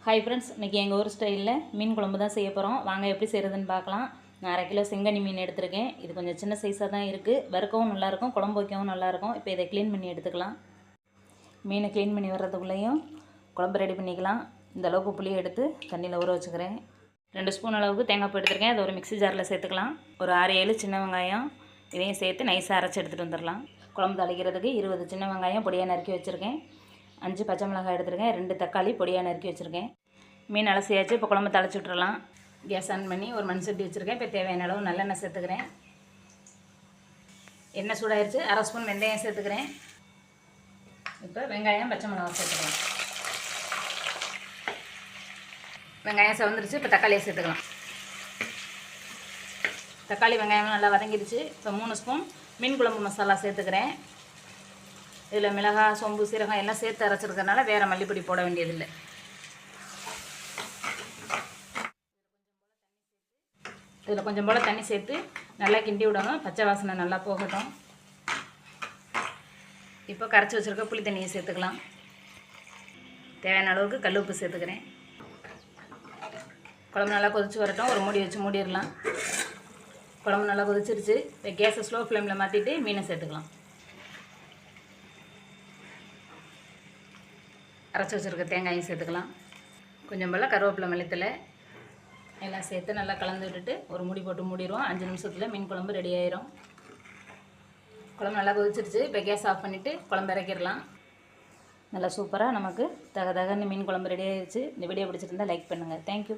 Hi friends, இன்றைக்கி எங்கள் ஊர் ஸ்டைலில் மீன் குழம்பு தான் செய்ய போகிறோம். வாங்க எப்படி செய்கிறதுன்னு பார்க்கலாம். நான் 1/2 கிலோ செங்கனி மீன் எடுத்திருக்கேன். இது கொஞ்சம் சின்ன சைஸாக தான் இருக்குது. வறுக்கவும் நல்லாயிருக்கும், குழம்பு வைக்கவும் நல்லாயிருக்கும். இப்போ இதை க்ளீன் பண்ணி எடுத்துக்கலாம். மீனை க்ளீன் பண்ணி வர்றதுக்குள்ளேயும் குழம்பு ரெடி பண்ணிக்கலாம். இந்த அளவுக்கு புளியை எடுத்து தண்ணியில் ஊற வச்சுக்கிறேன். 2 ஸ்பூன் அளவுக்கு தேங்காய் பூ எடுத்துருக்கேன். அதை ஒரு மிக்ஸி ஜாரில் சேர்த்துக்கலாம். ஒரு 6-7 சின்ன வெங்காயம் இதையும் சேர்த்து நைஸாக அரைச்சி எடுத்துகிட்டு வந்துடலாம். குழம்பு தாளிக்கிறதுக்கு 20 சின்ன வெங்காயம் பொடியாக நறுக்கி வச்சுருக்கேன். 5 பச்சை மிளகாய் எடுத்துருக்கேன். 2 தக்காளி பொடியாக நறுக்கி வச்சுருக்கேன். மீன் அலசியாச்சு. இப்போ குழம்பு தாளிச்சு விட்றலாம். கேஸ் ஆன் பண்ணி ஒரு மண் சட்டி வச்சுருக்கேன். இப்போ தேவையான அளவு நல்லெண்ணெய் சேர்த்துக்கிறேன். எண்ணெய் சூடாயிருச்சு. 1/2 ஸ்பூன் வெந்தயம் சேர்த்துக்கிறேன். இப்போ வெங்காயம் பச்சை மிளகாய் சேர்த்துக்கலாம். வெங்காயம் செவந்துருச்சு. இப்போ தக்காளியை சேர்த்துக்கலாம். தக்காளி வெங்காயம் நல்லா வதங்கிடுச்சு. இப்போ 3 ஸ்பூன் மீன் குழம்பு மசாலா சேர்த்துக்கிறேன். இதில் மிளகாய், சோம்பு, சீரகம் எல்லாம் சேர்த்து அரைச்சிருக்கறனால வேறு மல்லிப்பொடி போட வேண்டியதில்லை. இதில் கொஞ்சம் போல் தண்ணி சேர்த்து நல்லா கிண்டி விடணும். பச்சை வாசனை நல்லா போகட்டும். இப்போ கரைச்சி வச்சுருக்க புளி தண்ணியை சேர்த்துக்கலாம். தேவையான அளவுக்கு கல் உப்பு சேர்த்துக்கிறேன். குழம்பு நல்லா கொதிச்சு வரட்டும். ஒரு மூடி வச்சு மூடிடலாம். குழம்பு நல்லா கொதிச்சிருச்சு. இப்போ கேஸை ஸ்லோ ஃப்ளேமில் மாற்றிட்டு மீனை சேர்த்துக்கலாம். அரைச்சி வச்சுருக்க தேங்காயும் சேர்த்துக்கலாம். கொஞ்சம் போல் கருவேப்பிலை, மல்லித்தலை எல்லாம் சேர்த்து நல்லா கலந்து விட்டுட்டு ஒரு மூடி போட்டு மூடிடுவோம். 5 நிமிஷத்தில் மீன் குழம்பு ரெடி ஆயிரும். குழம்பு நல்லா கொதிச்சிருச்சு. இப்போ கேஸ் ஆஃப் பண்ணிவிட்டு குழம்பு இறக்கிடலாம். நல்லா சூப்பராக நமக்கு தகன்னு மீன் குழம்பு ரெடி ஆயிடுச்சு. இந்த வீடியோ பிடிச்சிருந்தால் லைக் பண்ணுங்கள். தேங்க்யூ.